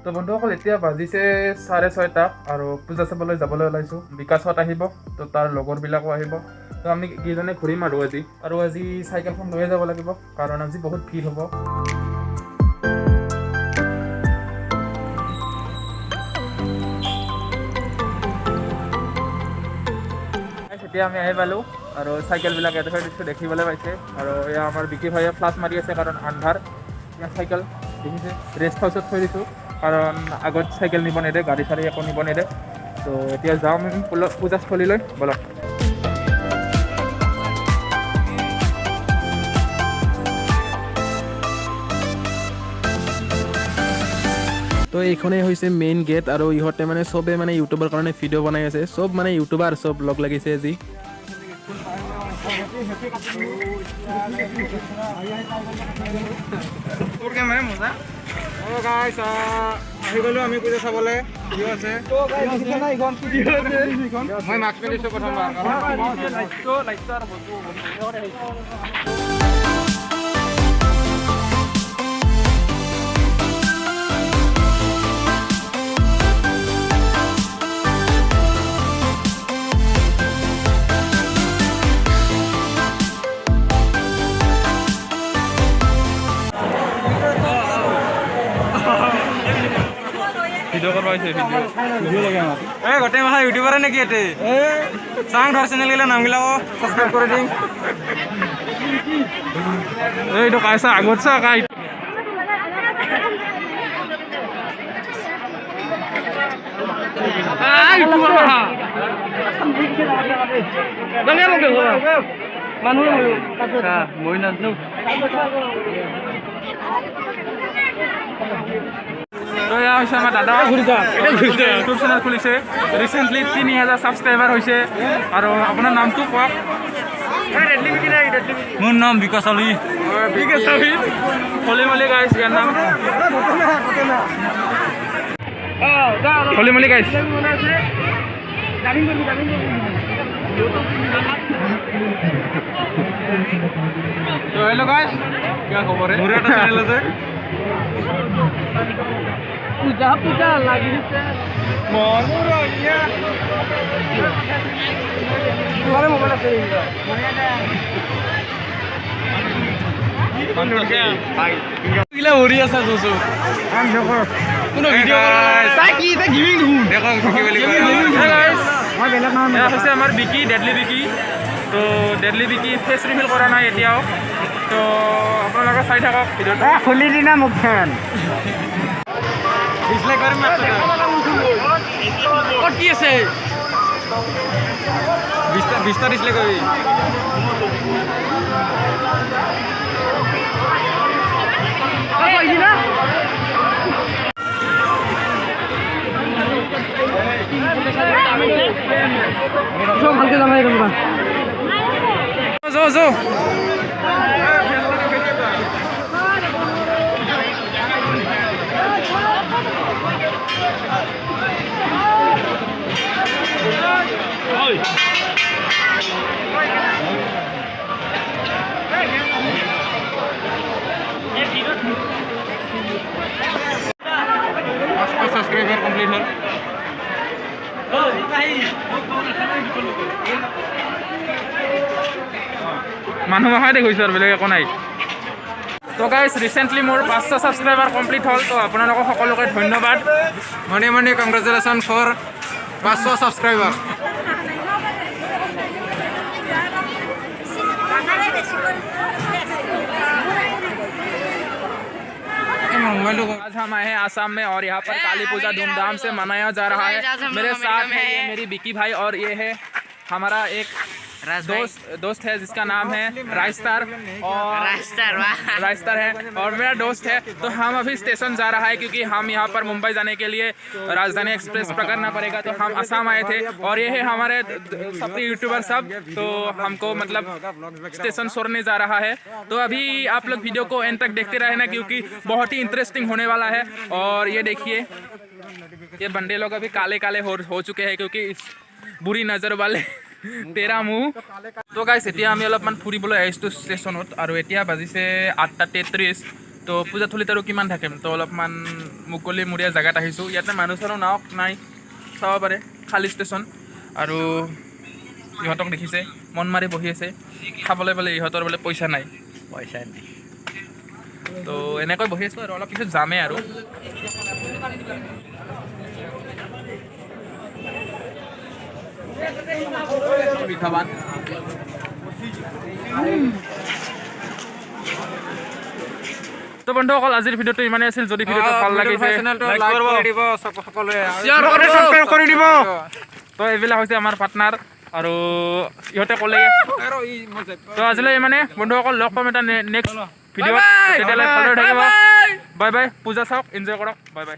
তো বন্ধুসকল এতিয়া বাজিছে 6:30 আৰু পূজা চাবলৈ যাবলৈ ওলাইছোঁ। বিকাশত আহিব, তো তাৰ লগৰবিলাকো আহিব। তো আমি কেইজনে ঘূৰিম আৰু আজি চাইকেলখন লৈয়ে যাব লাগিব, কাৰণ আজি বহুত ভিৰ হ'ব। এতিয়া আমি আহি পালোঁ আৰু চাইকেলবিলাক এডোখৰ দেখিবলৈ পাইছে। আৰু এয়া আমাৰ বিকি ভাইয়ে ফ্লাছ মাৰি আছে, কাৰণ আন্ধাৰ। এতিয়া চাইকেল দেখিছে, ৰেষ্ট হাউচত থৈ দিছোঁ, কাৰণ আগত চাইকেল নিব নেদে, গাড়ী চাড়ী একো নিব নেদে। তো এতিয়া যাওঁ আমি পূজাস্থলীলৈ, বলক। তো এইখনেই হৈছে মেইন গেট, আৰু ইহঁতে মানে চবে মানে ইউটিউবৰ কাৰণে ভিডিঅ' বনাই আছে। চব মানে ইউটিউবাৰ চব লগ লাগিছে আজি। আহি গ'লো আমি পূজা চাবলৈ। ভিডিঅ' আছে, মই মাস্ক পিন্ধিছোঁ প্ৰথমবাৰ। ভিডিঅ' কৰিব আহিছে, ভিডিঅ' লাগে আমাক। এই গোটেই মাথা ইউটিউবাৰে নেকি ইয়াতে? চাং ধৰ চেনেলগিলা নামগিলাক ছাবস্ক্ৰাইব কৰি দিম। এইটো কাইছা আগত চা কাই মই নাজানো। তো এয়া হৈছে আমাৰ দাদা, ইউটিউব চেনেল খুলিছে, ৰিচেণ্টলি 3000 ছাবস্ক্ৰাইবাৰ হৈছে। আৰু আপোনাৰ নামটো কওক। মোৰ নাম বিকাশ আলী। হলিমলি গাইছ, ইয়াৰ নাম হলিমলি গাইছ। তো হেল্ল' গাইছ, কি খবৰ? মোৰ এটা চেনেল আছে, পূজা লাগিছে। মোবাইল আছে ভৰি আছে হৈছে আমাৰ বিকি, ডেডলি বিকি। তো ডেডলি বিকি ফেচ ৰিভিল কৰা নাই এতিয়াও, তো আপোনালোকে চাই থাকক ভিডিঅ'টো। খুলি দিনা মুখখন ক'ত কি আছে? 20টা ডিছলাইক কৰিবি। ভালকে জানাই তোমৰা যো সাবস্ক্ৰাইবাৰ কমপ্লিট হল। মানুহ অহাই দেখিছোঁ আৰু বেলেগ একো নাই। তো গাইজ ৰিচেণ্টলি মোৰ 500 ছাবস্ক্ৰাইবাৰ কমপ্লিট হ'ল। তো আপোনালোকক সকলোকে ধন্যবাদ। মনে কংগ্ৰেচুলেশ্যন ফৰ 500 ছাবস্ক্ৰাইবাৰ। आज हम आए हैं आसाम में, और यहाँ पर काली पूजा धूमधाम से मनाया जा रहा है। मेरे साथ है ये मेरी बिकी भाई, और ये है हमारा एक दोस्त है जिसका नाम है राइस्टार, और राइस्टार है, और मेरा दोस्त है। तो हम अभी स्टेशन जा रहा है, क्योंकि हम यहाँ पर मुंबई जाने के लिए राजधानी एक्सप्रेस पकड़ना पड़ेगा। तो हम असम आए थे, और ये है हमारे सभी यूट्यूबर सब। तो हमको मतलब स्टेशन छोड़ने जा रहा है। तो अभी आप लोग वीडियो को एंड तक देखते रहना, क्योंकि बहुत ही इंटरेस्टिंग होने वाला है। और ये देखिए, ये बंदे लोग अभी काले काले हो चुके हैं, क्योंकि बुरी नज़र वाले तेरा मुँह। तो गाइस এতিয়া আমি অলপমান ফুৰিবলৈ আহিছোঁ ষ্টেচনত, আৰু এতিয়া বাজিছে 8:33। তো পূজাথলীত আৰু কিমান থাকিম, তো অলপমান মুকলিমূৰীয়া জেগাত আহিছোঁ। ইয়াতে মানুহ চানুহ নাই, চাব পাৰে, খালী ষ্টেচন। আৰু ইহঁতক দেখিছে মন মাৰি বহি আছে, খাবলৈ বোলে ইহঁতৰ বোলে পইচা নাই। তো এনেকৈ বহি আছোঁ আৰু অলপ পিছত যামেই আৰু। মিঠাবান তো বন্ধুসকল, আজিৰ ভিডিঅ'টো ইমানেই আছিল। যদি ভিডিঅ'টো ভাল লাগিছে তো এইবিলাক হৈছে আমাৰ পাৰ্টনাৰ, আৰু ইহঁতে ক'লে তো আজিলৈ মানে বন্ধুসকল লগ পাম এটা নেক্সট ভিডিঅ'ত। তেতিয়ালৈ ভালদৰে থাকিব। Bye bye. পূজা চাওক, এনজয় কৰক। Bye bye.